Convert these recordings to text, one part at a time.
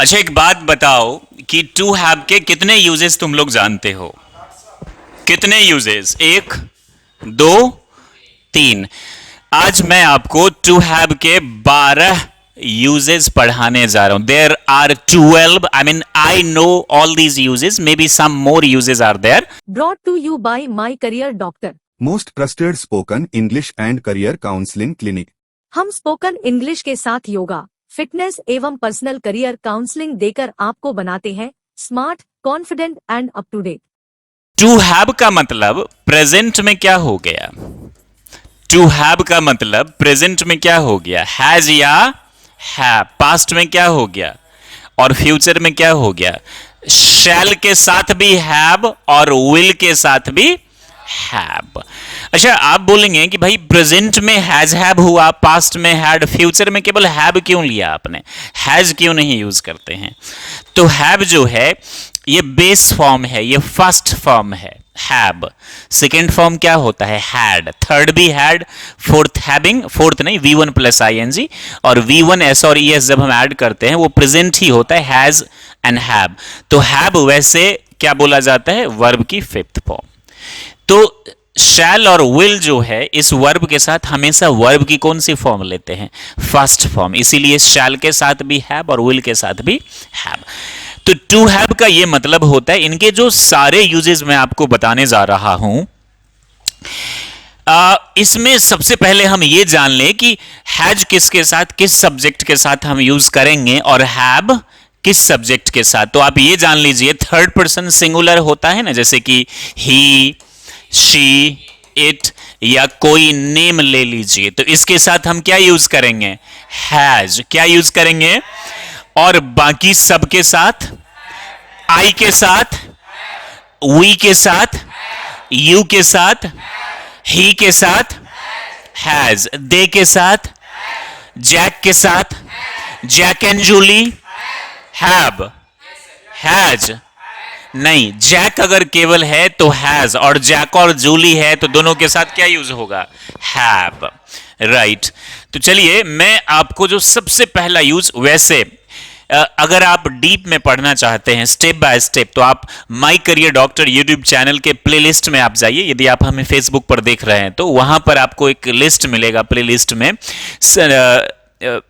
अच्छा, एक बात बताओ कि टू हैव के कितने यूजेस तुम लोग जानते हो? कितने यूजेस? एक, दो, तीन। आज मैं आपको टू हैव के 12 यूजेस पढ़ाने जा रहा हूं। There are 12, I mean I know all these uses, maybe some more uses are there. Brought to you by My Career Doctor. Most trusted spoken English and career counselling clinic. हम spoken English के साथ yoga, fitness एवं personal career counselling देकर आपको बनाते हैं smart, confident and up to date. To have का मतलब प्रेजेंट में क्या हो गया? टू हैव का मतलब प्रेजेंट में क्या हो गया? हैज या हैव। पास्ट में क्या हो गया और फ्यूचर में क्या हो गया? शैल के साथ भी हैव और विल के साथ भी हैव। अच्छा, आप बोलेंगे कि भाई प्रेजेंट में हैज हैव हुआ, पास्ट में हैड, फ्यूचर में केवल हैव क्यों लिया आपने? हैज क्यों नहीं यूज करते हैं? तो हैव जो है ये बेस फॉर्म है, ये फर्स्ट फॉर्म है हैव। सेकेंड फॉर्म क्या होता है? हैड। थर्ड भी हैड, फोर्थ हैविंग, फोर्थ नहीं, V1 प्लस ING, और V1 S और ES जब हम ऐड करते हैं वो प्रेजेंट ही होता है, हैज एंड हैव। तो हैव वैसे क्या बोला जाता है? वर्ब की फिफ्थ फॉर्म। तो शैल और विल जो है इस वर्ब के साथ हमेशा वर्ब की कौन सी फॉर्म लेते हैं? First form. इसीलिए शैल के साथ भी हैव और विल के साथ भी हैव। तो टू हैव का ये मतलब होता है, इनके जो सारे यूजेस मैं आपको बताने जा रहा हूं, इसमें सबसे पहले हम ये जान लें कि हैज किसके साथ, किस सब्जेक्ट के साथ हम यूज करेंगे, और हैव किस सब्जेक्ट के साथ। तो आप ये जान लीजिए, थर्ड पर्सन सिंगुलर होता है ना, जैसे कि ही, शी, इट, या कोई नेम ले लीजिए, तो इसके साथ हम क्या यूज करेंगे? हैज। क्या यूज करेंगे? और बाकी सब के साथ, आई के साथ, वी के साथ, यू के साथ, ही के साथ हैज, दे के साथ, जैक के साथ, Jack and Julie have, has नहीं, जैक अगर केवल है तो हैज, और जैक और जूली है तो दोनों के साथ क्या यूज होगा? हैव। राइट। तो चलिए मैं आपको जो सबसे पहला यूज, वैसे अगर आप डीप में पढ़ना चाहते हैं स्टेप बाय स्टेप, तो आप my career doctor YouTube channel के प्लेलिस्ट में आप जाइए। यदि आप हमें फेसबुक पर देख रहे हैं तो वहां पर आपको एक लिस्ट मिलेगा, प्लेलिस्ट में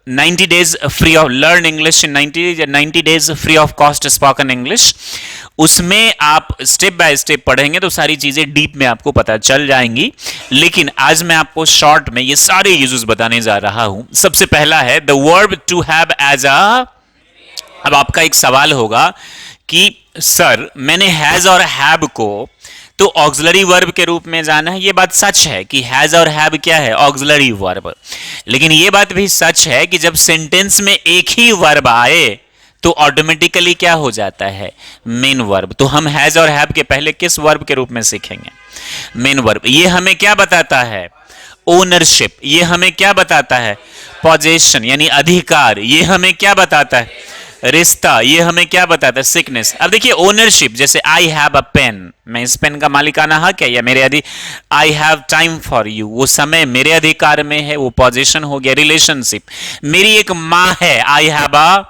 90 days free of learn English in 90 days free of cost spoken English. उसमें आप स्टेप बाय स्टेप पढ़ेंगे तो सारी चीजें डीप में आपको पता चल जाएंगी। लेकिन आज मैं आपको शॉर्ट में ये सारे यूजेस बताने जा रहा हूं। सबसे पहला है the verb to have as a. अब आपका एक सवाल होगा कि सर मैंने हैज और हैव को तो ऑक्सिलरी वर्ब के रूप में जाना है। ये बात सच है कि हैज और हैव क्या है? Auxiliary verb. लेकिन ये बात भी सच है कि जब सेंटेंस में एक ही वर्ब आए तो ऑटोमेटिकली क्या हो जाता है? Main verb. तो हम हैज और हैव के पहले किस वर्ब के रूप में सीखेंगे? Main verb. ये हमें क्या बताता है? ओनरशिप। ये हमें क्या बताता है? पोजेशन यानी अधिकार। ये हमें क्या बताता है? रिश्ता। ये हमें क्या बताता है? सिकनेस। अब देखिए ओनरशिप, जैसे आई हैव अ पेन, मैं इस पेन का मालिकाना हक है, या मेरे I have time for you, वो समय मेरे अधिकार में है, वो पोजीशन हो गया। रिलेशनशिप, मेरी एक माँ है, आई हैव अ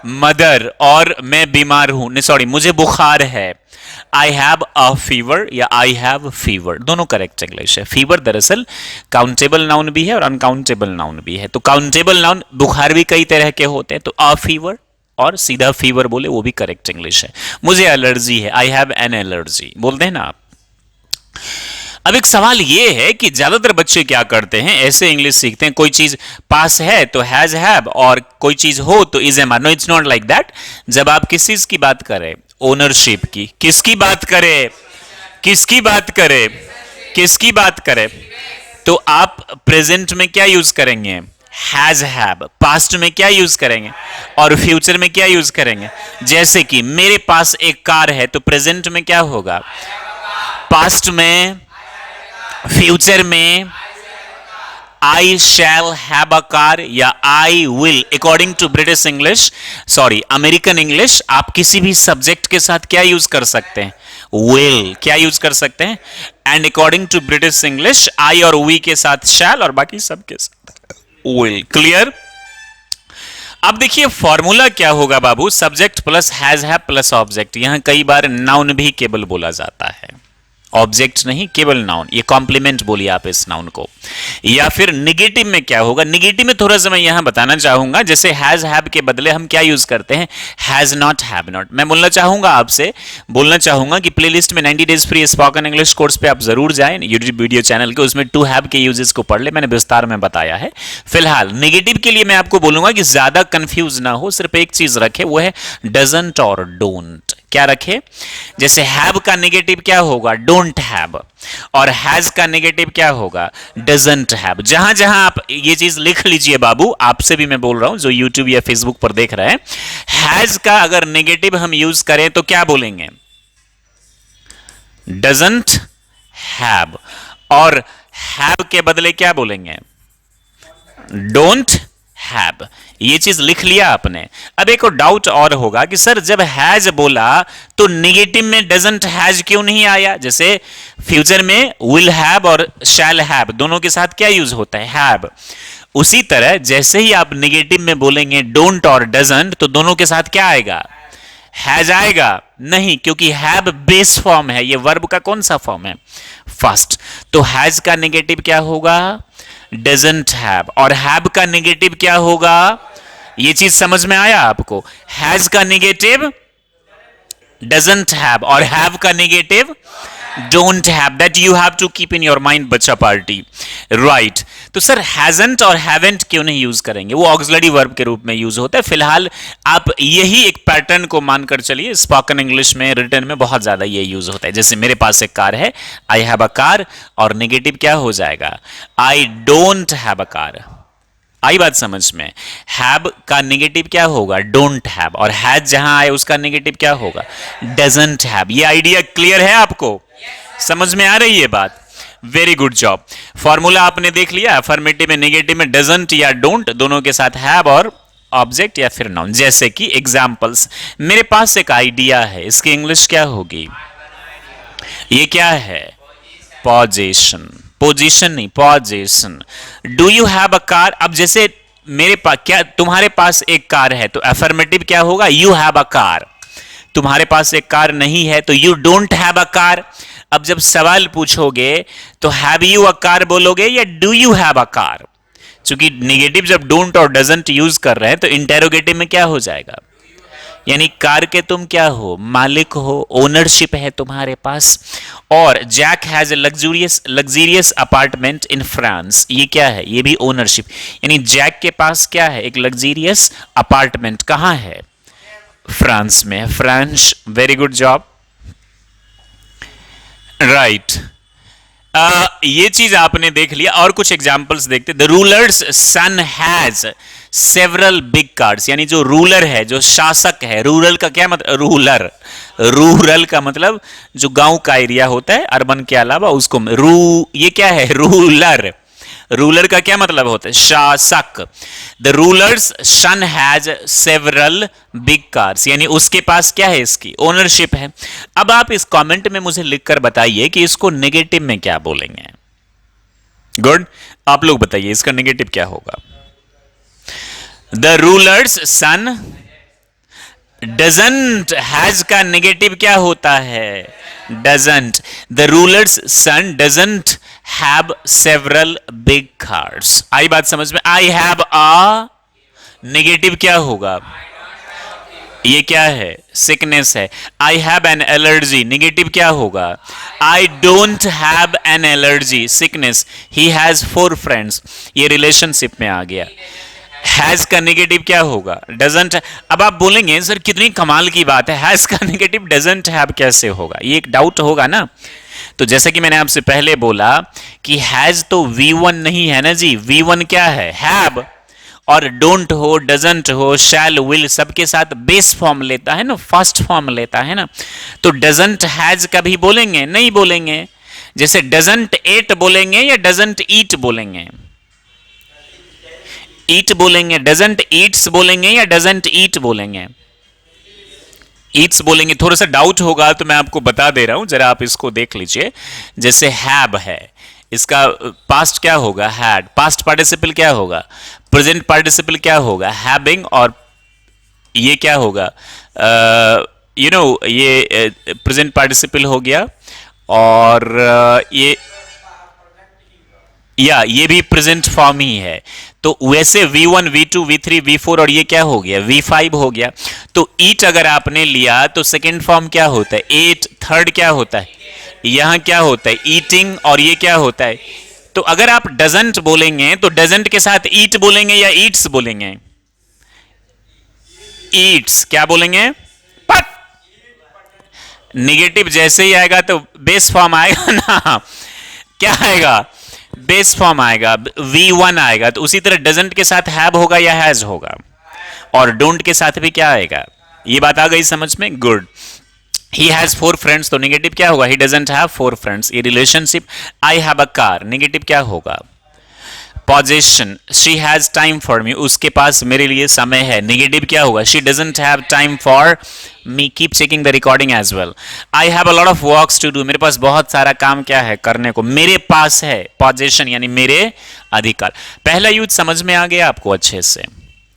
मदर, और मैं बीमार हूं, सॉरी मुझे बुखार है, आई हैव अ फीवर या आई हैव फीवर, दोनों करेक्ट इंग्लिश है। फीवर दरअसल काउंटेबल नाउन भी है और अनकाउंटेबल नाउन भी है। तो काउंटेबल नाउन, बुखार भी कई तरह के होते हैं, तो अ फीवर और सीधा फीवर बोले वो भी करेक्ट इंग्लिश है। मुझे एलर्जी है, आई हैव एन एलर्जी बोलते हैं ना आप। अब एक सवाल ये है कि ज्यादातर बच्चे क्या करते हैं, ऐसे इंग्लिश सीखते हैं, कोई चीज पास है तो हैज हैव, और कोई चीज हो तो is am are. No, it's not like that. जब आप किस चीज की बात करें, ओनरशिप की, किसकी बात करें, किसकी बात करें, किसकी बात करें, तो आप प्रेजेंट में क्या यूज करेंगे? Has have. पास्ट में क्या यूज करेंगे और फ्यूचर में क्या यूज करेंगे? जैसे कि मेरे पास एक कार है तो प्रेजेंट में क्या होगा? पास्ट में, फ्यूचर में आई शैल हैव अ कार या I will. According to British English, sorry American English, आप किसी भी सब्जेक्ट के साथ क्या यूज कर सकते हैं? विल। क्या यूज कर सकते हैं? And according to British English, I और वी के साथ शैल और बाकी सब के साथ विल। क्लियर? अब देखिए फॉर्मूला क्या होगा बाबू, subject plus has have plus object. यहां कई बार नाउन भी केवल बोला जाता है, ऑब्जेक्ट नहीं, केवल नाउन। ये कॉम्प्लीमेंट बोलिए आप इस नाउन को। या फिर निगेटिव में क्या होगा, निगेटिव में थोड़ा सा मैं यहां बताना चाहूंगा, जैसे हैज हैव के बदले हम क्या यूज करते हैं, हैज नॉट हैव नॉट। मैं बोलना चाहूंगा कि प्लेलिस्ट में 90 days free spoken English course पे आप जरूर जाएं, यूट्यूब वीडियो चैनल के, उसमें टू हैव के यूजेस को पढ़ ले, मैंने विस्तार में बताया है। फिलहाल निगेटिव के लिए मैं आपको बोलूंगा कि ज्यादा कंफ्यूज ना हो, सिर्फ एक चीज रखे, वो है डजंट और डोंट। क्या रखे, जैसे हैव का नेगेटिव क्या होगा, डोंट हैव, और हैज का नेगेटिव क्या होगा, डजंट हैव। जहां जहां आप ये चीज लिख लीजिए बाबू, आपसे भी मैं बोल रहा हूं जो यूट्यूब या फेसबुक पर देख रहे हैं, हैज का अगर नेगेटिव हम यूज करें तो क्या बोलेंगे, डजंट हैव, और हैव के बदले क्या बोलेंगे, डोंट हैव। ये चीज लिख लिया आपने। अब एक और डाउट और होगा कि सर जब हैज बोला तो नेगेटिव में डजंट हैज क्यों नहीं आया, जैसे फ्यूचर में विल हैव और शैल हैव दोनों के साथ क्या यूज होता है, हैव। उसी तरह जैसे ही आप नेगेटिव में बोलेंगे डोंट और डजंट तो दोनों के साथ क्या आएगा, हैज आएगा नहीं, क्योंकि हैव बेस फॉर्म है, ये वर्ब का कौन सा फॉर्म है, फर्स्ट। तो हैज का नेगेटिव क्या होगा, डजंट हैव, और हैव का नेगेटिव क्या होगा, ये चीज समझ में आया आपको, हैज का नेगेटिव डजंट हैव और हैव का negative don't have. That you have to keep in your mind बच्चा पार्टी, राइट। तो सर हैजंट और हैवेंट क्यों नहीं यूज करेंगे, वो ऑक्सिलरी वर्ब के रूप में यूज होता है। फिलहाल आप यही एक पैटर्न को मानकर चलिए, स्पोकन इंग्लिश में रिटन में बहुत ज्यादा ये यूज होता है। जैसे मेरे पास एक कार है, आई हैव अ कार, और नेगेटिव क्या हो जाएगा, I don't have a car. आई बात समझ में, हैव का नेगेटिव क्या होगा, डोंट हैव, और हैज जहां आए उसका नेगेटिव क्या होगा, डजंट हैव। ये आइडिया क्लियर है आपको, समझ में आ रही है बात, वेरी गुड जॉब। फॉर्मूला आपने देख लिया, अफर्मेटिव में नेगेटिव में डजंट या डोंट, दोनों के साथ हैव और ऑब्जेक्ट या फिर नाउन। जैसे कि एग्जांपल्स, मेरे पास एक आइडिया है, इसकी इंग्लिश क्या होगी, ये क्या है, पोजीशन, पोजीशन नहीं position. Do you have a car, अब जैसे मेरे पास, क्या तुम्हारे पास एक कार है, तो अफर्मेटिव क्या होगा, यू हैव अ कार। तुम्हारे पास एक कार नहीं है तो you don't have a car. अब जब सवाल पूछोगे तो हैव यू अ कार बोलोगे या do you have a car, क्योंकि नेगेटिव जब डोंट और डजंट यूज कर रहे हैं तो इंटेरोगेटिव में क्या हो जाएगा, यानी कार के तुम क्या हो, मालिक हो, ओनरशिप है तुम्हारे पास। और Jack has a luxurious apartment in France, ये क्या है, ये भी ओनरशिप, यानी जैक के पास क्या है, एक लग्जूरियस अपार्टमेंट, कहां है, फ्रांस में, France. Very good job, right. ये चीज आपने देख लिया। और कुछ एग्जांपल्स देखते, the ruler's son has several big cards, यानी जो रूलर है, जो शासक है, रूरल का क्या मतलब, रूरल का मतलब जो गांव का एरिया होता है अर्बन के अलावा, उसको ये क्या है, रूलर। रूलर का क्या मतलब होता है, शासक। The ruler's son has several big cars, यानी उसके पास क्या है, इसकी ओनरशिप है। अब आप इस कमेंट में मुझे लिखकर बताइए कि इसको नेगेटिव में क्या बोलेंगे। गुड, आप लोग बताइए इसका नेगेटिव क्या होगा। The ruler's son doesn't, has का नेगेटिव क्या होता है, doesn't. The ruler's son doesn't have several big cars. आई बात समझ में, आई हैव अ नेगेटिव क्या होगा, ये क्या है, सिकनेस है। I have an allergy, negative क्या होगा, आई don't have an allergy, sickness. He has 4 friends, ये रिलेशनशिप में आ गया। हैज का नेगेटिव क्या होगा, डजंट। अब आप बोलेंगे सर कितनी कमाल की बात है, हैज का नेगेटिव डजंट हैव कैसे होगा, ये एक डाउट होगा ना। तो जैसे कि मैंने आपसे पहले बोला कि हैज तो V1 नहीं है ना जी, V1 क्या है, हैव, और डोंट हो, डजंट हो, शैल, विल, सबके साथ बेस फॉर्म लेता है ना, फर्स्ट फॉर्म लेता है ना। तो डजंट हैज कभी बोलेंगे नहीं बोलेंगे, जैसे डजंट एट बोलेंगे या डजंट ईट बोलेंगे, ईट बोलेंगे, डजंट ईट्स बोलेंगे या डजंट ईट बोलेंगे, ईट्स बोलेंगे। थोड़ा सा डाउट होगा तो मैं आपको बता दे रहा हूं, जरा आप इसको देख लीजिए। जैसे हैव है, इसका पास्ट क्या होगा, हैड, पास्ट पार्टिसिपल क्या होगा, प्रेजेंट पार्टिसिपल क्या होगा, हैविंग, और ये क्या होगा, ये प्रेजेंट पार्टिसिपल हो गया, और ये भी प्रेजेंट फॉर्म ही है। तो वैसे V1, V2, V3, V4 और ये क्या हो गया, V5 हो गया। तो ईट अगर आपने लिया तो सेकेंड फॉर्म क्या होता है, एट, थर्ड क्या होता है, यहां क्या होता है, ईटिंग, और ये क्या होता है। तो अगर आप डजंट बोलेंगे तो डजंट के साथ ईट बोलेंगे या ईट्स बोलेंगे, ईट्स क्या बोलेंगे, बट निगेटिव जैसे ही आएगा तो बेस फॉर्म आएगा ना, क्या आएगा, बेस फॉर्म आएगा, V1 आएगा। तो उसी तरह डजंट के साथ हैव होगा या हैज होगा, और डोंट के साथ भी क्या आएगा। ये बात आ गई समझ में, गुड। ही हैज 4 फ्रेंड्स, तो निगेटिव क्या होगा, ही डजंट हैव 4 फ्रेंड्स। ये relationship, I have a car, negative क्या होगा, possession, she has time for me, उसके पास मेरे लिए समय है, निगेटिव क्या होगा, she doesn't have time for me. Keep checking the recording as well. I have a lot of works to do, मेरे पास बहुत सारा काम क्या है, करने को, मेरे पास है, पोजेशन यानी मेरे अधिकार। पहला यूज समझ में आ गया आपको अच्छे से,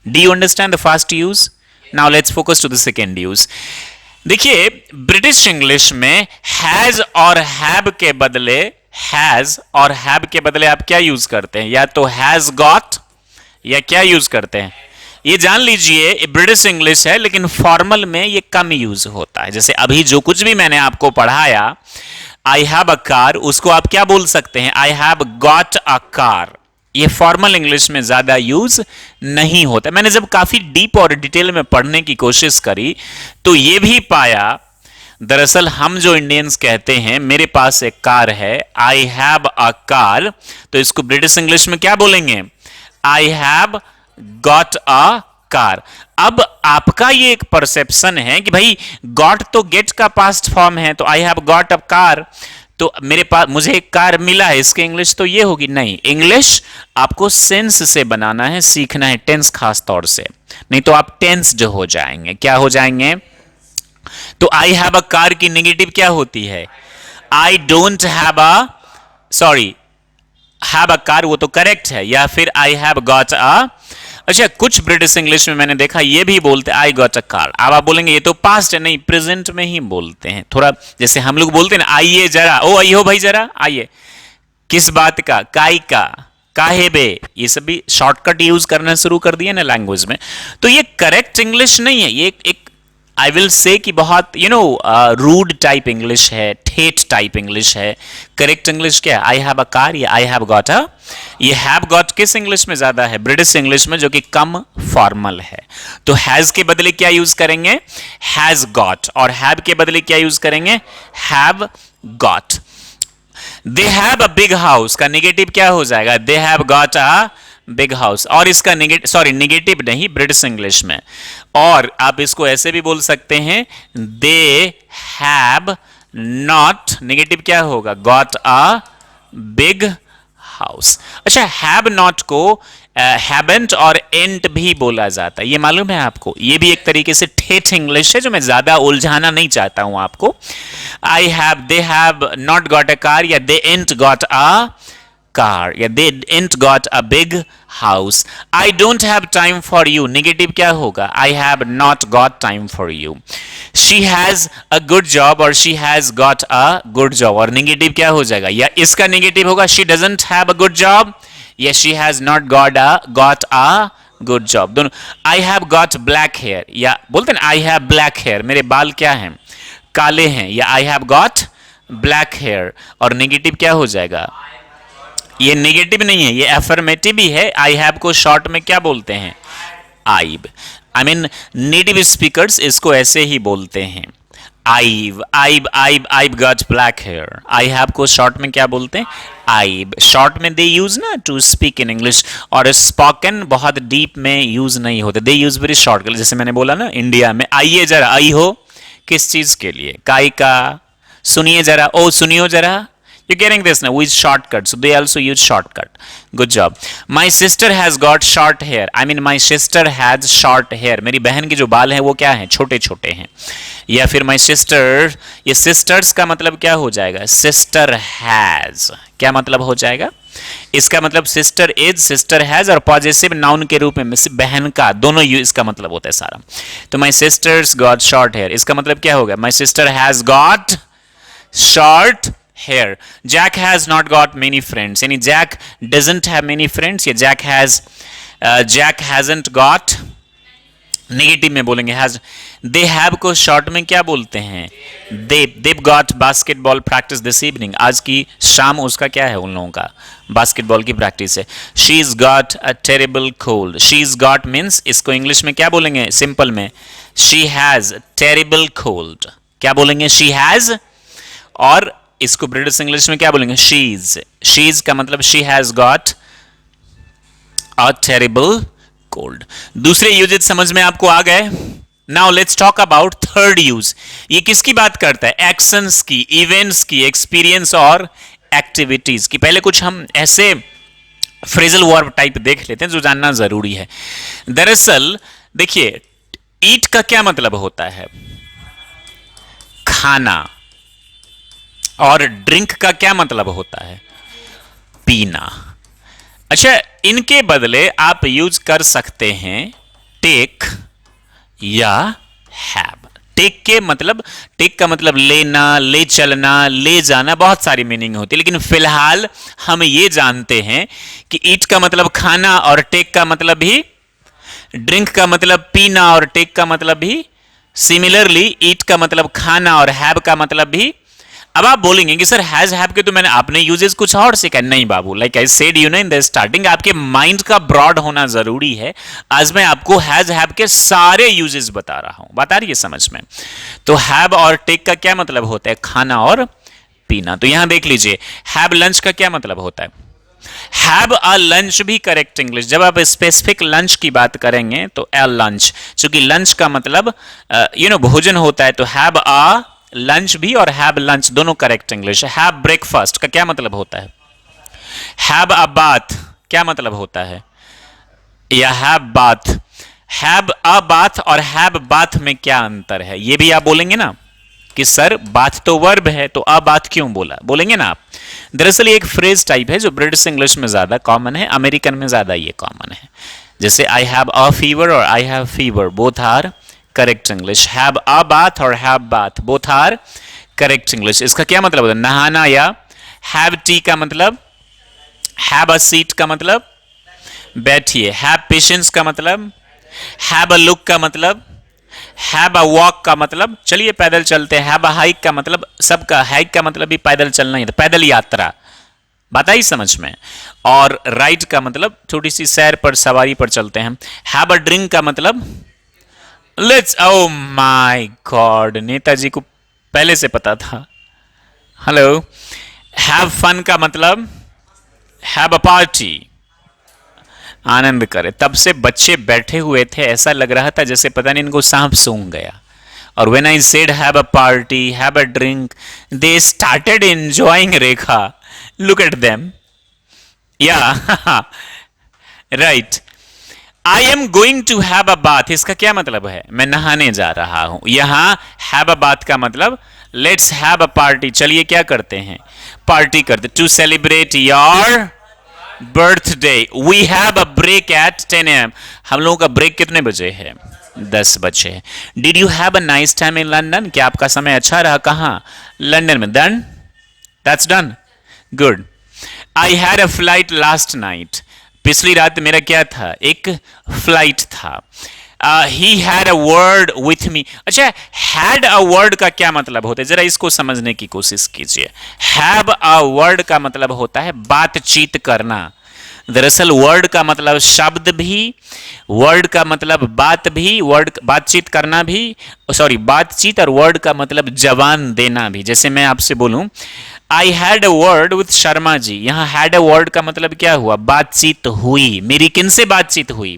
do you understand the first use. Now let's focus to the second use. देखिए ब्रिटिश इंग्लिश में हैज और हैव के बदले, हैज और हैव के बदले आप क्या यूज करते हैं, या तो हैज गॉट या क्या यूज करते हैं। ये जान लीजिए ब्रिटिश इंग्लिश है, लेकिन फॉर्मल में ये कम यूज होता है। जैसे अभी जो कुछ भी मैंने आपको पढ़ाया, आई हैव अ कार, उसको आप क्या बोल सकते हैं, I have got a car. ये फॉर्मल इंग्लिश में ज्यादा यूज नहीं होता। मैंने जब काफी डीप और डिटेल में पढ़ने की कोशिश करी तो ये भी पाया, दरअसल हम जो इंडियंस कहते हैं मेरे पास एक कार है, आई हैव अ कार, तो इसको ब्रिटिश इंग्लिश में क्या बोलेंगे, I have got a car. अब आपका ये एक परसेप्शन है कि भाई गॉट तो गेट का पास्ट फॉर्म है, तो I have got a car, तो मेरे पास, मुझे एक कार मिला है, इसकी इंग्लिश तो ये होगी। नहीं, इंग्लिश आपको सेंस से बनाना है, सीखना है, टेंस खास तौर से, नहीं तो आप टेंस्ड हो जाएंगे। क्या हो जाएंगे, तो आई हैव अ कार की नेगेटिव क्या होती है, आई don't have a, sorry, have a car वो तो करेक्ट है, या फिर आई हैव गॉट अ। अच्छा, कुछ ब्रिटिश इंग्लिश में मैंने देखा ये भी बोलते आई गॉट अ कार। अब आप बोलेंगे ये तो पास्ट है, नहीं, प्रेजेंट में ही बोलते हैं। थोड़ा जैसे हम लोग बोलते हैं ना, आइए जरा, ओ आइयो भाई जरा आइए, किस बात का, काय का, काहे बे, ये सब भी शॉर्टकट यूज करना शुरू कर दिया ना लैंग्वेज में। तो ये करेक्ट इंग्लिश नहीं है, ये एक आई विल से कि बहुत रूड टाइप इंग्लिश है, ठेठ टाइप इंग्लिश है। करेक्ट इंग्लिश क्या है, आई हैव अ कार या आई हैव गॉट अ। ये हैव गॉट किस इंग्लिश में ज्यादा है, ब्रिटिश इंग्लिश में, जो कि कम फॉर्मल है। तो हैज के बदले क्या यूज करेंगे, हैज गॉट, और हैव के बदले क्या यूज करेंगे, have got. They have a big house का नेगेटिव क्या हो जाएगा, they have got a big house. और इसका नेगेटिव, सॉरी नेगेटिव नहीं ब्रिटिश इंग्लिश में, और आप इसको ऐसे भी बोल सकते हैं, दे हैव नॉट, नेगेटिव क्या होगा, गॉट अ बिग हाउस। अच्छा, हैव नॉट को हैवेंट और एंट भी बोला जाता है, ये मालूम है आपको। ये भी एक तरीके से ठेठ इंग्लिश है जो मैं ज्यादा उलझाना नहीं चाहता हूं आपको। I have, they have not got a car, या दे एंट गॉट अ कार, या they ain't got a big house. I don't have time for you. Negative क्या होगा, I have not got time for you. She has a good job, और she has got a good job, और negative क्या हो जाएगा, या इसका negative होगा she doesn't have a good job, या she has not got a good job। दोनों, I have got black hair, या बोलते हैं I have black hair, मेरे बाल क्या हैं, काले हैं, या I have got black hair, और negative क्या हो जाएगा, ये नेगेटिव नहीं है, ये एफर्मेटिव ही है। आई हैव को शॉर्ट में क्या बोलते हैं, आईब। आई मीन नेटिव स्पीकर्स इसको ऐसे ही बोलते हैं, आईब, I've, I've, I've got black hair. I have को शॉर्ट में क्या बोलते हैं, आईब। शॉर्ट में दे यूज ना टू स्पीक इन इंग्लिश, और स्पोकन बहुत डीप में यूज नहीं होते, दे यूज वेरी शॉर्ट। जैसे मैंने बोला ना, इंडिया में आइए जरा, आई हो किस चीज के लिए, काय का, सुनिए जरा, ओ सुनियो जरा, you're getting this now with shortcut, so they also use shortcut. Good job. My sister has got short hair. I mean my sister has short hair. मेरी बहन के जो बाल हैं वो क्या हैं, छोटे छोटे हैं। या फिर my sister, ये sisters का मतलब क्या हो जाएगा, sister has, क्या मतलब हो जाएगा, इसका मतलब सिस्टर इज, सिस्टर हैज, और पॉजेसिव नाउन के रूप में बहन का, दोनों इसका मतलब होता है सारा। तो my sister's got short hair, इसका मतलब क्या होगा? My sister has got short hair. Jack has not got many friends, यानी Jack doesn't have many friends, या जैक हैजंट गॉट, नेगेटिव में बोलेंगे हैज। दे हैव को शॉर्ट में क्या बोलते हैं? They've got basketball practice this evening, आज की शाम उसका क्या है उन लोगों का? बास्केटबॉल की प्रैक्टिस है। She is got a terrible cold, she is got means इसको इंग्लिश में क्या बोलेंगे? सिंपल में शी हैज टेरिबल कोल्ड, क्या बोलेंगे? She has. और इसको ब्रिटिश इंग्लिश में क्या बोलेंगे? शीज। शीज का मतलब she has got a terrible cold. दूसरे यूजेज समझ में आपको आ गए? Now let's talk about third use. ये किसकी बात करता है? एक्शंस की, इवेंट्स की, एक्सपीरियंस और एक्टिविटीज की। पहले कुछ हम ऐसे फ्रेजल वर्ब टाइप देख लेते हैं जो जानना जरूरी है। दरअसल देखिए, ईट का क्या मतलब होता है? खाना। और ड्रिंक का क्या मतलब होता है? पीना। अच्छा, इनके बदले आप यूज कर सकते हैं टेक या हैव। टेक का मतलब लेना, ले चलना, ले जाना, बहुत सारी मीनिंग होती है, लेकिन फिलहाल हम ये जानते हैं कि ईट का मतलब खाना और टेक का मतलब भी ड्रिंक का मतलब पीना और टेक का मतलब भी, सिमिलरली ईट का मतलब खाना और हैव का मतलब भी। अब आप बोलेंगे कि सर हैज हैव के तो मैंने आपने यूजेस कुछ और सीखा। नहीं बाबू, like I said you know in the starting, आपके माइंड का ब्रॉड होना जरूरी है। आज मैं आपको हैज हैव के सारे यूजेस बता रहा हूं, बात आ रही है समझ में? तो हैव और टेक का क्या मतलब होता है? खाना और पीना। तो यहां देख लीजिए, हैव लंच का क्या मतलब होता है? हैव अ लंच भी करेक्ट इंग्लिश। जब आप स्पेसिफिक लंच की बात करेंगे तो ए लंच, चूंकि लंच का मतलब भोजन होता है, तो हैव अ लंच भी और हैव लंच दोनों करेक्ट इंग्लिश है। हैव ब्रेकफास्ट का क्या मतलब होता है? हैव अ बाथ क्या मतलब होता है? या have bath. Have a bath और हैव बाथ में क्या अंतर है? ये भी आप बोलेंगे ना कि सर बाथ तो वर्ब है, तो अ बाथ क्यों बोला? बोलेंगे ना आप। दरअसल ये एक फ्रेज टाइप है जो ब्रिटिश इंग्लिश में ज्यादा कॉमन है, अमेरिकन में ज्यादा ये कॉमन है। जैसे आई हैव अ फीवर और I have fever, both are correct English. Have a bath और have bath, both are correct English. इसका क्या मतलब होता है? नहाना। या हैव टी का मतलब, हैव अ सीट का मतलब बैठिए। हैव पेशेंस का मतलब, हैव अ लुक का मतलब, हैव अ वॉक का मतलब चलिए पैदल चलते हैं। हैव अ हाइक का मतलब, सबका हाइक का मतलब भी पैदल चलना ही था, पैदल यात्रा। बात आई समझ में? और राइड का मतलब छोटी सी सैर पर, सवारी पर चलते हैं। हैव अ ड्रिंक का मतलब let's, oh my God, Netaji को पहले से पता था। हेलो। हैव फन का मतलब हैव अ पार्टी, आनंद करे। तब से बच्चे बैठे हुए थे, ऐसा लग रहा था जैसे पता नहीं इनको सांप सूंघ गया। और when I said have a party, have a drink, they started enjoying. Rekha, look at them. Yeah right. I am going to have a bath, इसका क्या मतलब है? मैं नहाने जा रहा हूं। यहां हैव अ बाथ का मतलब लेट्स हैव अ पार्टी, चलिए क्या करते हैं? पार्टी करते। To celebrate your birthday we have a break at 10 AM। हम लोगों का ब्रेक कितने बजे है? 10 बजे। Did you have a nice time in London, क्या आपका समय अच्छा रहा? कहां? लंदन में। Done, that's done, good. I had a flight last night, पिछली रात मेरा क्या था? एक फ्लाइट था। ही हैड अ वर्ड विथ मी। अच्छा, हैड अ वर्ड का क्या मतलब होता है? जरा इसको समझने की कोशिश कीजिए। हैव अ वर्ड का मतलब होता है बातचीत करना। दरअसल वर्ड का मतलब शब्द भी, वर्ड का मतलब बात भी, वर्ड बातचीत करना भी, सॉरी बातचीत, और वर्ड का मतलब जवान देना भी। जैसे मैं आपसे बोलूं I had a word with Sharma ji, यहां हैड अ वर्ड का मतलब क्या हुआ? बातचीत हुई। मेरी किनसे बातचीत हुई?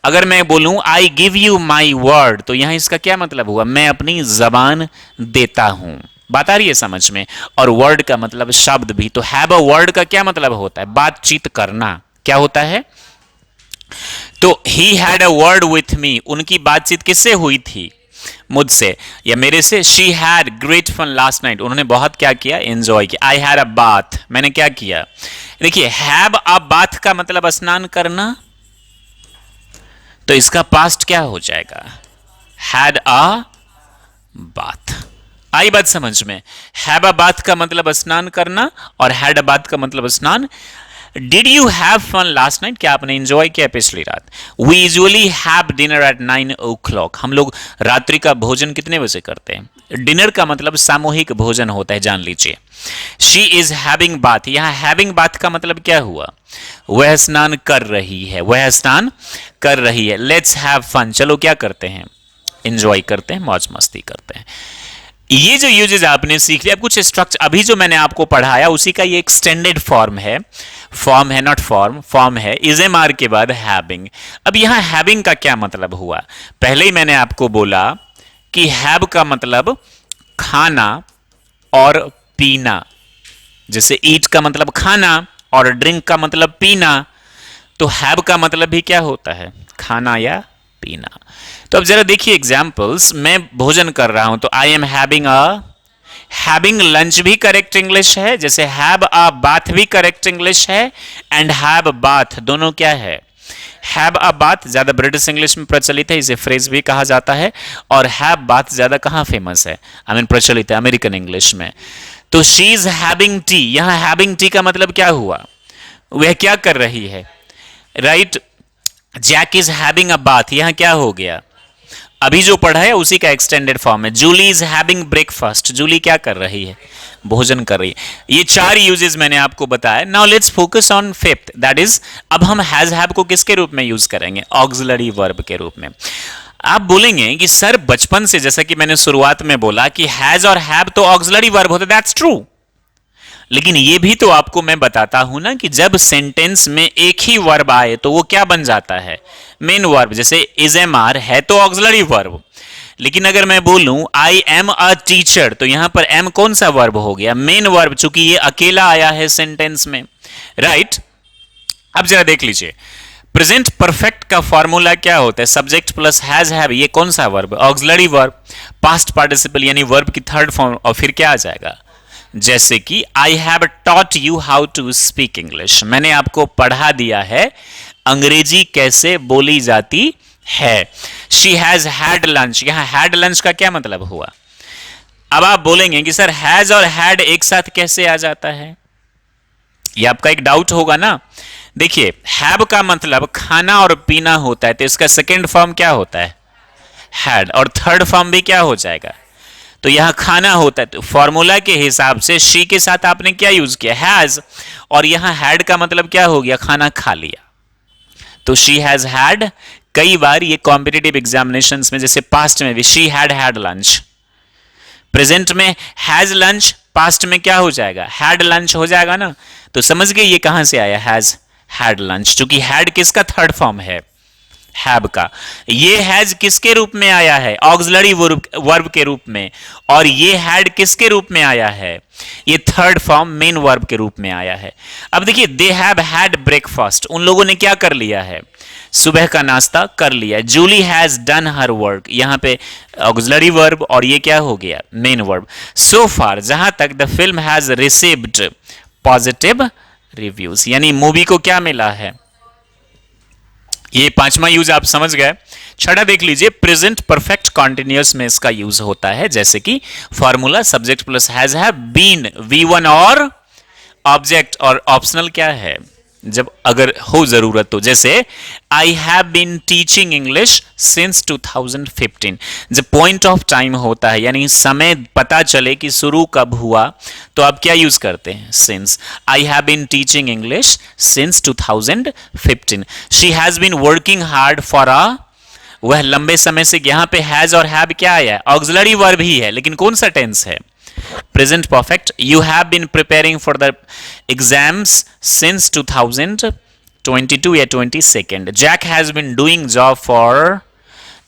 अगर मैं बोलूं I give you my word, तो यहां इसका क्या मतलब हुआ? मैं अपनी जबान देता हूं। बात आ रही है समझ में? और वर्ड का मतलब शब्द भी। तो हैव अ वर्ड का क्या मतलब होता है? बातचीत करना। क्या होता है? तो he had a word with me, उनकी बातचीत किससे हुई थी? मुझसे या मेरे से, she had great fun last night, उन्होंने बहुत क्या किया, एंजॉय किया। आई हैड अ बाथ, मैंने क्या किया। देखिए हैव अ बाथ का मतलब स्नान करना, तो इसका पास्ट क्या हो जाएगा, हैड अ बाथ। आई बात समझ में, हैव अ बाथ का मतलब स्नान करना और हैड अ बाथ का मतलब स्नान। Did you have fun last night, क्या आपने एंजॉय किया पिछली रात। We usually have dinner at 9 o'clock, हम लोग रात्रि का भोजन कितने बजे करते हैं। डिनर का मतलब सामूहिक भोजन होता है, जान लीजिए। शी इज हैविंग बाथ, यहां हैविंग बाथ का मतलब क्या हुआ, वह स्नान कर रही है, वह स्नान कर रही है। लेट्स हैव फन, चलो क्या करते हैं, एंजॉय करते हैं, मौज मस्ती करते हैं। ये जो यूजेज आपने सीख लिया, कुछ स्ट्रक्चर अभी जो मैंने आपको पढ़ाया उसी का ये एक्सटेंडेड फॉर्म है, फॉर्म है नॉट फॉर्म, फॉर्म है इज एम आर के बाद हैविंग। अब यहां हैविंग का क्या मतलब हुआ, पहले ही मैंने आपको बोला कि हैव का मतलब खाना और पीना, जैसे ईट का मतलब खाना और ड्रिंक का मतलब पीना, तो हैव का मतलब भी क्या होता है, खाना या पीना। तो अब जरा देखिए एग्जाम्पल्स, मैं भोजन कर रहा हूं तो I am having a, having lunch भी करेक्ट इंग्लिश है, जैसे हैव अ बाथ भी करेक्ट इंग्लिश है, एंड हैव बाथ दोनों क्या है, हैव अ बाथ ज्यादा ब्रिटिश इंग्लिश में प्रचलित है, इसे फ्रेज भी कहा जाता है, और हैव बाथ ज्यादा कहां फेमस है, आई मीन प्रचलित है अमेरिकन इंग्लिश में। तो शी इज हैविंग टी, यहां हैविंग टी का मतलब क्या हुआ, वह क्या कर रही है, right. Jack is having a bath, यहां क्या हो गया, अभी जो पढ़ा है उसी का एक्सटेंडेड फॉर्म है। Julie is having breakfast, Julie क्या कर रही है, भोजन कर रही है। ये चार यूजेस मैंने आपको बताया। Now let's focus on fifth, that is अब हम हैज हैव को किसके रूप में यूज करेंगे, ऑक्सिलरी वर्ब के रूप में। आप बोलेंगे कि सर बचपन से, जैसा कि मैंने शुरुआत में बोला कि हैज और हैव तो ऑक्सिलरी वर्ब होते, दैट्स ट्रू, लेकिन ये भी तो आपको मैं बताता हूं ना कि जब सेंटेंस में एक ही वर्ब आए तो वो क्या बन जाता है, मेन वर्ब। जैसे इज एम आर है तो ऑक्सिलरी वर्ब, लेकिन अगर मैं बोलूं आई एम अ टीचर तो यहां पर एम कौन सा वर्ब हो गया, मेन वर्ब, चूंकि ये अकेला आया है सेंटेंस में, राइट। अब जरा देख लीजिए प्रेजेंट परफेक्ट का फॉर्मूला क्या होता है, सब्जेक्ट प्लस हैज हैव, ये कौन सा verb, auxiliary verb. Past participle यानी वर्ब की थर्ड फॉर्म, और फिर क्या आ जाएगा, जैसे कि I have taught you how to speak English, मैंने आपको पढ़ा दिया है अंग्रेजी कैसे बोली जाती है। शी हैज हैड लंच, यहां हैड लंच का क्या मतलब हुआ। अब आप बोलेंगे कि सर हैज और हैड एक साथ कैसे आ जाता है, ये आपका एक डाउट होगा ना। देखिए हैव का मतलब खाना और पीना होता है, तो इसका सेकेंड फॉर्म क्या होता है, हैड, और थर्ड फॉर्म भी क्या हो जाएगा, तो यहां खाना होता है। तो फॉर्मूला के हिसाब से शी के साथ आपने क्या यूज किया, हैज, और यहां हैड का मतलब क्या हो गया, खाना खा लिया, तो शी हैज हैड। कई बार ये कॉम्पिटिटिव एग्जामिनेशंस में, जैसे पास्ट में भी she had had lunch, present में हैज लंच, पास्ट में क्या हो जाएगा, हैड लंच हो जाएगा ना। तो समझ गए ये कहां से आया, हैज हैड लंच, क्योंकि हैड किसका थर्ड फॉर्म है, हैव का। ये हैज किसके रूप में आया है, ऑक्सिलरी वर्ब के रूप में, और ये हैड किसके रूप में आया है, ये थर्ड फॉर्म मेन वर्ब के रूप में आया है। अब देखिए दे हैव हैड ब्रेकफास्ट, उन लोगों ने क्या कर लिया है, सुबह का नाश्ता कर लिया। Julie has done her work, यहां पे ऑक्सिलरी वर्ब और ये क्या हो गया, मेन वर्ब। सो फार, जहां तक the film has received positive reviews, यानी मूवी को क्या मिला है, ये पांचवा यूज आप समझ गए। छठा देख लीजिए प्रेजेंट परफेक्ट कॉन्टिन्यूअस में इसका यूज होता है, जैसे कि formula subject plus has have been, V1 और ऑब्जेक्ट, और ऑप्शनल क्या है जब अगर हो जरूरत तो, जैसे I have been teaching English since 2015, जब पॉइंट ऑफ टाइम होता है यानी समय पता चले कि शुरू कब हुआ, तो आप क्या यूज करते हैं, since. I have been teaching English since 2015। She has been working hard for a, वह लंबे समय से, यहां पे हैज और हैव क्या आया है, ऑक्सिलरी वर्ब ही है, लेकिन कौन सा टेंस है, present perfect. You have been preparing for the exams since 2022 या 22। Jack has been doing job for,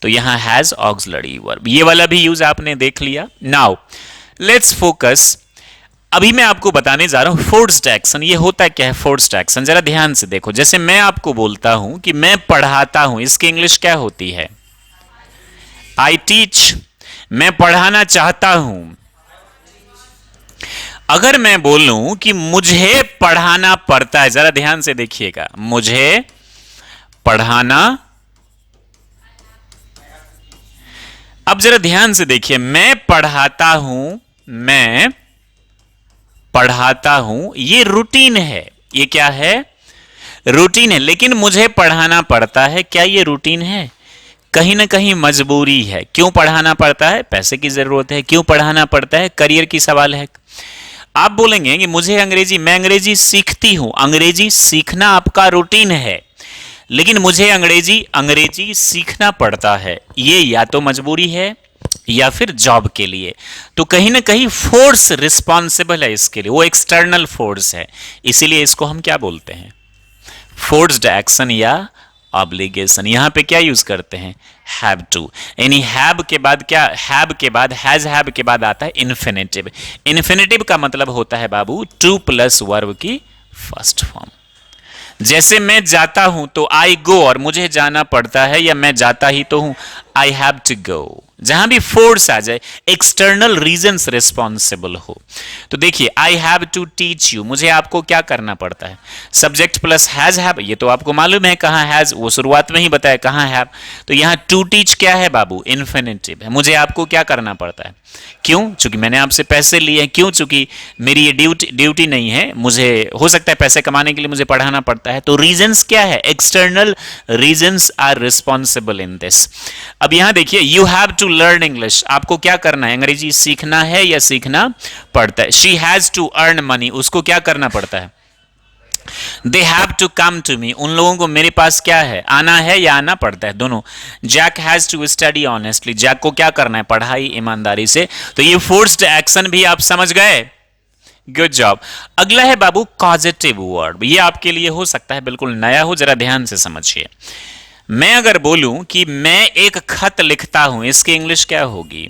तो यहां हैज ऑक्सिलरी वर्ब, ये वाला भी यूज आपने देख लिया। नाउ लेट्स फोकस, अभी मैं आपको बताने जा रहा हूं फोर्स्ड एक्शन। ये होता क्या है फोर्स्ड एक्शन, जरा ध्यान से देखो। जैसे मैं आपको बोलता हूं कि मैं पढ़ाता हूं, इसकी इंग्लिश क्या होती है, आई टीच, मैं पढ़ाना चाहता हूं। अगर मैं बोलूं कि मुझे पढ़ाना पड़ता है, जरा ध्यान से देखिएगा, मुझे पढ़ाना, अब जरा ध्यान से देखिए, मैं पढ़ाता हूं, मैं पढ़ाता हूं, ये रूटीन है। ये क्या है? रूटीन है। लेकिन मुझे पढ़ाना पड़ता है, क्या ये रूटीन है? कहीं ना कहीं मजबूरी है। क्यों पढ़ाना पड़ता है? पैसे की जरूरत है। क्यों पढ़ाना पड़ता है? करियर की सवाल है। आप बोलेंगे कि मुझे अंग्रेजी, मैं अंग्रेजी सीखती हूं। अंग्रेजी सीखना आपका रूटीन है, लेकिन मुझे अंग्रेजी सीखना पड़ता है। ये या तो मजबूरी है या फिर जॉब के लिए। तो कहीं ना कहीं फोर्स रिस्पॉन्सिबल है इसके लिए, वो एक्सटर्नल फोर्स है। इसीलिए इसको हम क्या बोलते हैं? फोर्स्ड एक्शन या ऑब्लिगेशन। यहां पे क्या यूज करते हैं? Have to. यानी हैव के बाद क्या? हैव के बाद, हैज हैव के बाद आता है इन्फिनेटिव। इन्फिनेटिव का मतलब होता है बाबू टू प्लस वर्ब की फर्स्ट फॉर्म। जैसे मैं जाता हूं तो आई गो, और मुझे जाना पड़ता है या मैं जाता ही तो हूं, आई हैव टू गो। जहां भी फोर्स आ जाए, एक्सटर्नल रीजंस रिस्पॉन्सिबल हो। तो देखिए, I have to teach you, मुझे आपको क्या करना पड़ता है? सब्जेक्ट प्लस हैज हैव, ये तो आपको मालूम है कहां हैज, वो शुरुआत में ही बताया कहां हैव। तो यहां टू टीच क्या है बाबू? इन्फिनेटिव है। मुझे आपको क्या करना पड़ता है? क्यों? चूंकि मैंने आपसे पैसे लिए हैं। क्यों? चूंकि मेरी ये ड्यूटी नहीं है, मुझे हो सकता है पैसे कमाने के लिए मुझे पढ़ाना पड़ता है। तो रीजंस क्या है? External reasons are responsible in this. अब यहां देखिए, you have to learn English, आपको क्या करना है? अंग्रेजी सीखना है या सीखना पड़ता है। She has to earn money, उसको क्या करना पड़ता है? They have to come to me, उन लोगों को मेरे पास क्या है? आना है या आना पड़ता है? दोनों। Jack has to study honestly, Jack को क्या करना है? पढ़ाई ईमानदारी से। तो ये फोर्स्ड एक्शन भी आप समझ गए। Good job. अगला है बाबू कॉजेटिव वर्ब। ये आपके लिए हो सकता है बिल्कुल नया हो, जरा ध्यान से समझिए। मैं अगर बोलूं कि मैं एक खत लिखता हूं, इसकी इंग्लिश क्या होगी?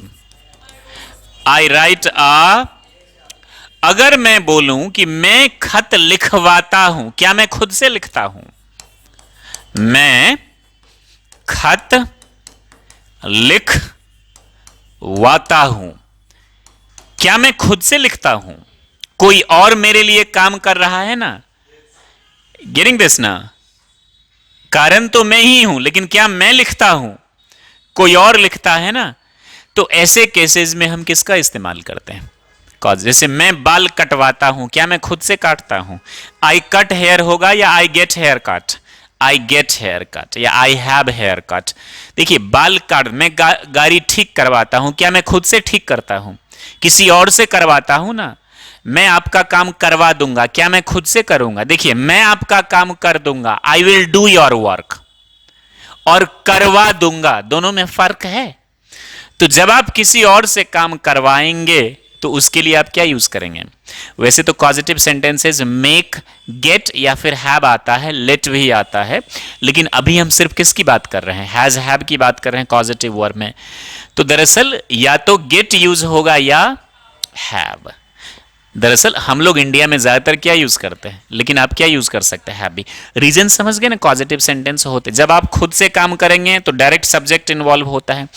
आई राइट अ। अगर मैं बोलूं कि मैं खत लिखवाता हूं, क्या मैं खुद से लिखता हूं? मैं खत लिखवाता हूं, क्या मैं खुद से लिखता हूं? कोई और मेरे लिए काम कर रहा है ना? गेटिंग दिस ना? कारण तो मैं ही हूं, लेकिन क्या मैं लिखता हूं? कोई और लिखता है ना? तो ऐसे केसेस में हम किसका इस्तेमाल करते हैं? कॉज। जैसे मैं बाल कटवाता हूं, क्या मैं खुद से काटता हूं? आई कट हेयर होगा या I get here cut? I get here cut या आई हैव हेयर कट। देखिए, बाल काट, मैं गाड़ी ठीक करवाता हूं, क्या मैं खुद से ठीक करता हूं? किसी और से करवाता हूं ना। मैं आपका काम करवा दूंगा, क्या मैं खुद से करूंगा? देखिए, मैं आपका काम कर दूंगा, I will do your work, और करवा दूंगा, दोनों में फर्क है। तो जब आप किसी और से काम करवाएंगे तो उसके लिए आप क्या यूज करेंगे? वैसे तो पॉजिटिव सेंटेंसेस मेक, गेट या फिर हैव आता है, लेट भी आता है, लेकिन अभी हम सिर्फ किसकी बात कर रहे हैं? हैज हैव की बात कर रहे हैं पॉजिटिव वर्ब में। तो दरअसल या तो गेट यूज होगा या हैव। दरअसल हम लोग इंडिया में ज्यादातर क्या यूज करते हैं, लेकिन आप क्या यूज कर सकते हैं? हैव भी। रीजन समझ गए ना? पॉजिटिव सेंटेंस होते जब आप खुद से काम करेंगे तो डायरेक्ट सब्जेक्ट इन्वॉल्व होता है।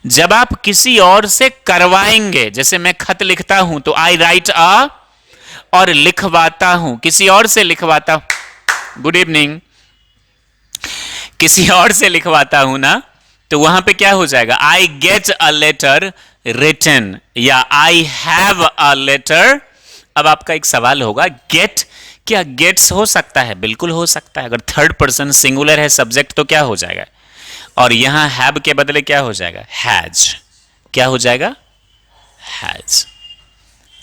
जब आप किसी और से करवाएंगे, जैसे मैं खत लिखता हूं तो आई राइट अ, और लिखवाता हूं, किसी और से लिखवाता हूं, गुड इवनिंग, किसी और से लिखवाता हूं ना, तो वहां पे क्या हो जाएगा? I get a letter written या आई हैव अ लेटर। अब आपका एक सवाल होगा, गेट, क्या गेट्स हो सकता है? बिल्कुल हो सकता है। अगर थर्ड पर्सन सिंगुलर है सब्जेक्ट तो क्या हो जाएगा? और यहां हैव के बदले क्या हो जाएगा? हैज। क्या हो जाएगा? हैज।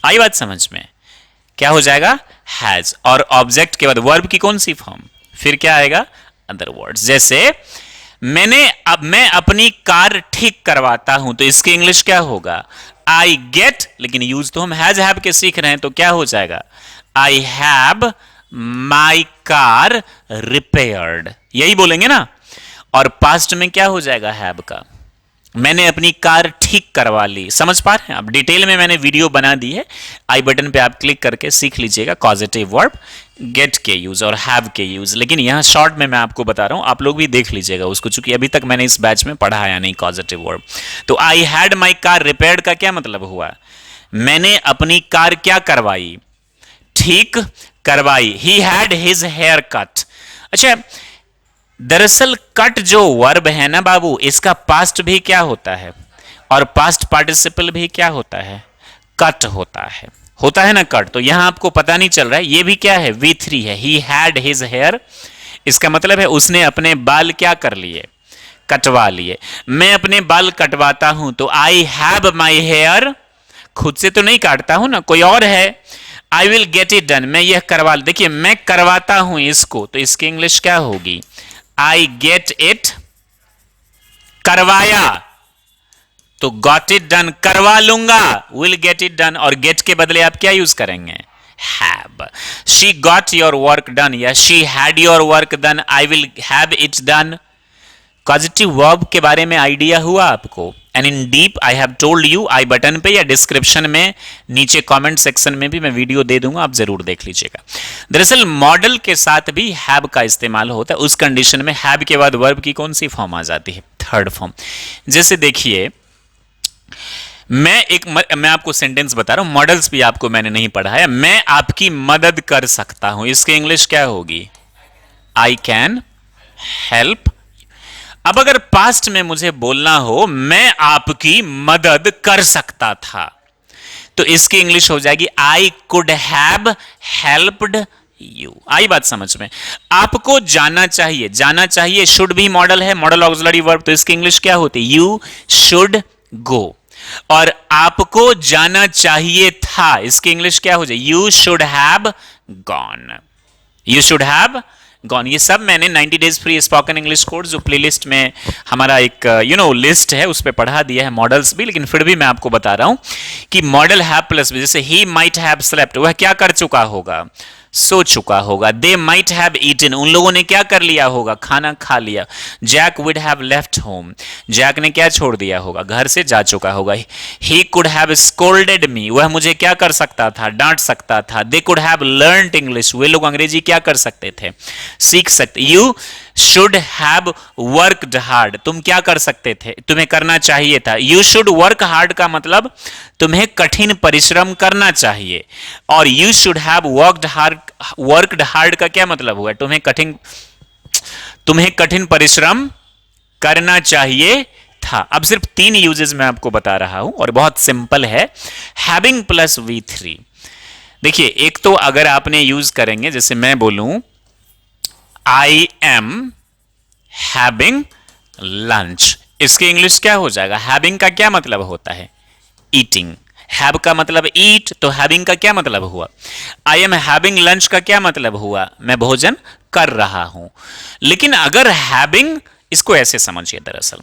आई बात समझ में? क्या हो जाएगा? हैज। और ऑब्जेक्ट के बाद वर्ब की कौन सी फॉर्म? फिर क्या आएगा? Other words. जैसे मैं अपनी कार ठीक करवाता हूं, तो इसकी इंग्लिश क्या होगा? आई गेट, लेकिन यूज तो हम हैज हैव के सीख रहे हैं, तो क्या हो जाएगा? I have my car repaired, यही बोलेंगे ना। और पास्ट में क्या हो जाएगा हैव का? मैंने अपनी कार ठीक करवा ली। समझ पा रहे हैं आप? डिटेल में मैंने वीडियो बना दी है, आई बटन पे आप क्लिक करके सीख लीजिएगा कॉजेटिव वर्ब गेट के यूज और हैव के यूज। लेकिन यहां शॉर्ट में मैं आपको बता रहा हूं, आप लोग भी देख लीजिएगा उसको, चूंकि अभी तक मैंने इस बैच में पढ़ाया नहीं कॉजेटिव वर्ब। तो I had my car repaired का क्या मतलब हुआ? मैंने अपनी कार क्या करवाई? ठीक करवाई। He had his hair cut. अच्छा, दरअसल कट जो वर्ब है ना बाबू, इसका पास्ट भी क्या होता है और पास्ट पार्टिसिपल भी क्या होता है? कट होता है ना कट। तो यहां आपको पता नहीं चल रहा है, ये भी क्या है? V3 है। ही हैड हिज हेयर, इसका मतलब है उसने अपने बाल क्या कर लिए? कटवा लिए। मैं अपने बाल कटवाता हूं, तो आई हैव माई हेयर, खुद से तो नहीं काटता हूं ना, कोई और है। I will get it done, मैं यह करवा, देखिए मैं करवाता हूं इसको, तो इसकी इंग्लिश क्या होगी? आई गेट इट, करवाया तो गॉट इट डन, करवा लूंगा, विल गेट इट डन। और गेट के बदले आप क्या यूज करेंगे? Have. She got your work done या she had your work done, I will have it done. Positive verb के बारे में आइडिया हुआ आपको? And in deep I have told you, I button पे या डिस्क्रिप्शन में नीचे कमेंट सेक्शन में भी मैं वीडियो दे दूंगा, आप जरूर देख लीजिएगा। दरअसल मॉडल के साथ भी हैव का इस्तेमाल होता है। उस कंडीशन में हैव के बाद वर्ब की कौन सी फॉर्म आ जाती है? Third form. जैसे देखिए, मैं आपको सेंटेंस बता रहा हूं, मॉडल्स भी आपको मैंने नहीं पढ़ाया। मैं आपकी मदद कर सकता हूं, इसकी इंग्लिश क्या होगी? I can help. अब अगर पास्ट में मुझे बोलना हो मैं आपकी मदद कर सकता था, तो इसकी इंग्लिश हो जाएगी I could have helped you. आई बात समझ में? आपको जाना चाहिए, जाना चाहिए शुड भी मॉडल है, मॉडल ऑक्सिलरी वर्ब, तो इसकी इंग्लिश क्या होती है? You should go. और आपको जाना चाहिए था, इसकी इंग्लिश क्या हो जाए? You should have gone. You should have gone. ये सब मैंने 90 days free spoken English course जो प्लेलिस्ट में हमारा एक लिस्ट है, उस पे पढ़ा दिया है मॉडल्स भी। लेकिन फिर भी मैं आपको बता रहा हूं कि मॉडल हैव प्लस भी, जैसे ही माइट हैव स्लेप्ट, वह क्या कर चुका होगा? सो चुका होगा। दे माइट हैव ईटन, उन लोगों ने क्या कर लिया होगा? खाना खा लिया। Jack would have left home, Jack ने क्या छोड़ दिया होगा? घर से जा चुका होगा। He could have scolded me, वह मुझे क्या कर सकता था? डांट सकता था। They could have learned English, वे लोग अंग्रेजी क्या कर सकते थे? सीख सकते। You should have worked hard, तुम क्या कर सकते थे? तुम्हें करना चाहिए था। यू शुड वर्क हार्ड का मतलब तुम्हें कठिन परिश्रम करना चाहिए। और you should have worked hard का क्या मतलब हुआ? तुम्हें कठिन परिश्रम करना चाहिए था। अब सिर्फ 3 यूजेस मैं आपको बता रहा हूं और बहुत सिंपल है। Having plus V3। देखिए, एक तो अगर आपने यूज करेंगे, जैसे मैं बोलूं आई एम हैविंग लंच, इसकी इंग्लिश क्या हो जाएगा? हैविंग का क्या मतलब होता है? ईटिंग। हैव का मतलब ईट, तो हैविंग का क्या मतलब हुआ? आई एम हैविंग लंच का क्या मतलब हुआ? मैं भोजन कर रहा हूं। लेकिन अगर हैविंग, इसको ऐसे समझिए, दरअसल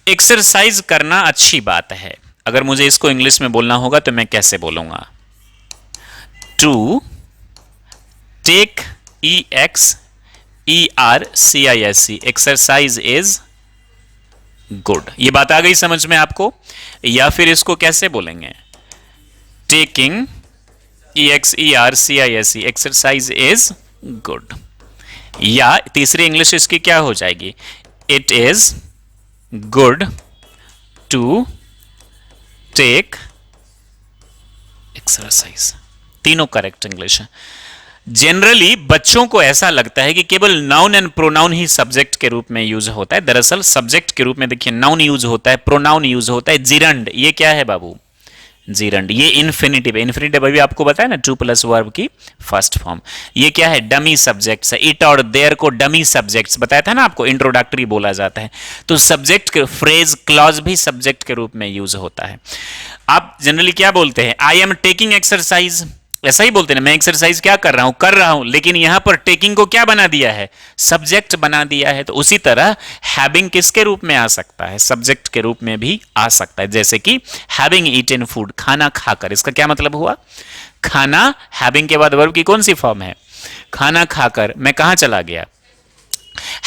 एक्सरसाइज करना अच्छी बात है। अगर मुझे इसको इंग्लिश में बोलना होगा तो मैं कैसे बोलूंगा? To take EXERCISE, exercise is good. ये बात आ गई समझ में आपको? या फिर इसको कैसे बोलेंगे? Taking EXERCISE, exercise is good. या तीसरी इंग्लिश इसकी क्या हो जाएगी? It is good to take exercise. तीनों करेक्ट इंग्लिश है। जनरली बच्चों को ऐसा लगता है कि केवल नाउन एंड प्रोनाउन ही सब्जेक्ट के रूप में यूज होता है। दरअसल सब्जेक्ट के रूप में देखिए नाउन यूज होता है, प्रोनाउन यूज होता है। जिरंड, ये क्या है बाबू? जिरंड। ये इन्फिनिटिव है। इन्फिनिटिव अभी आपको बताया ना, 2+ वर्ब की फर्स्ट फॉर्म। ये क्या है? डमी सब्जेक्ट्स है। इट और देयर को डमी सब्जेक्ट्स बताया था ना आपको, इंट्रोडक्टरी बोला जाता है। तो सब्जेक्ट के फ्रेज क्लॉज भी सब्जेक्ट के रूप में यूज होता है। आप जनरली क्या बोलते हैं? आई एम टेकिंग एक्सरसाइज, ऐसा ही बोलते हैं, मैं एक्सरसाइज क्या कर रहा हूं। लेकिन यहां पर टेकिंग को क्या बना दिया है? सब्जेक्ट बना दिया है। तो उसी तरह हैविंग किसके रूप में आ सकता है? सब्जेक्ट के रूप में भी आ सकता है। जैसे कि हैविंग ईटन फूड, खाना खाकर, इसका क्या मतलब हुआ? खाना। हैविंग के बाद वर्ब की कौन सी फॉर्म है? खाना खाकर। मैं कहां चला गया?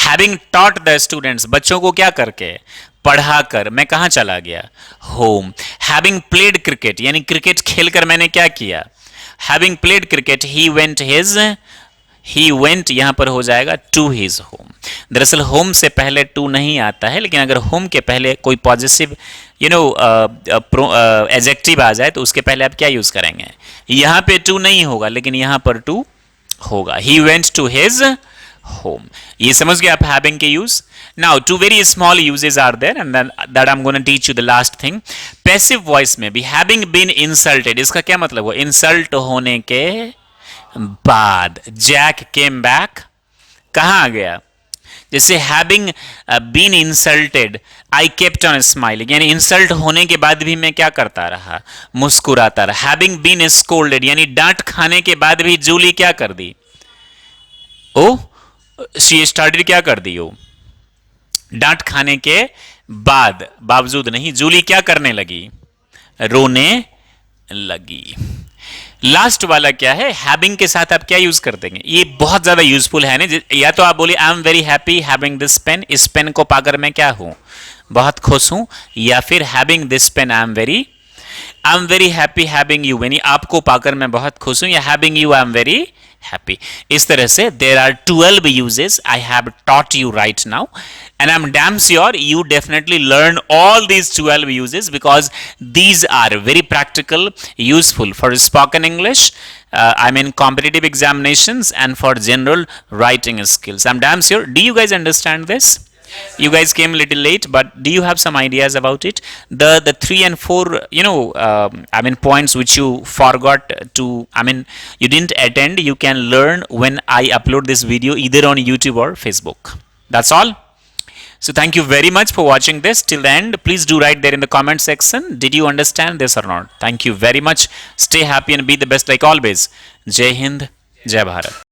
हैविंग टॉट द स्टूडेंट्स, बच्चों को क्या करके, पढ़ाकर मैं कहां चला गया, होम। हैविंग प्लेड क्रिकेट, यानी क्रिकेट खेलकर मैंने क्या किया, having played cricket he went यहां पर हो जाएगा टू हिज होम। दरअसल होम से पहले टू नहीं आता है, लेकिन अगर होम के पहले कोई पॉजिटिव एडजेक्टिव आ जाए तो उसके पहले आप क्या यूज करेंगे, यहां पे टू नहीं होगा लेकिन यहां पर टू होगा। He went to his home. ये समझ गए आप हैविंग के use. Now two very small uses are there and that I am gonna teach you the last thing. Passive voice में भी हैविंग बीन इंसल्टेड, इसका क्या मतलब हुआ, इंसल्ट होने के बाद। जैक केम बैक, कहां आ गया, जैसे having been insulted I kept on smiling, यानी इंसल्ट होने के बाद भी मैं क्या करता रहा, मुस्कुराता रहा। हैविंग बीन स्कोल्डेड, यानी डांट खाने के बाद भी जूली क्या कर दी, ओ शी स्टार्टेड, क्या कर दी, ओ डांट खाने के बाद, बावजूद नहीं, जूली क्या करने लगी, रोने लगी। लास्ट वाला क्या है, हैविंग के साथ आप क्या यूज कर देंगे, ये बहुत ज्यादा यूजफुल है ना। या तो आप बोलिए I am very happy having this pen, इस पेन को पाकर मैं क्या हूं, बहुत खुश हूं। या फिर having this pen I am very happy having you, यानी आपको पाकर मैं बहुत खुश हूं, या having you I am very happy. इस तरह से there are 12 uses I have taught you right now, and I'm damn sure you definitely learn all these 12 uses because these are very practical, useful for spoken English, I mean competitive examinations and for general writing skills. I'm damn sure. Do you guys understand this? You guys came a little late, but do you have some ideas about it? The 3 and 4 I mean points which you forgot to, I mean you didn't attend, you can learn when I upload this video either on YouTube or Facebook. That's all. So thank you very much for watching this till the end. Please do write there in the comment section, did you understand this or not. Thank you very much. Stay happy and be the best like always. Jai Hind, Jai Bharat.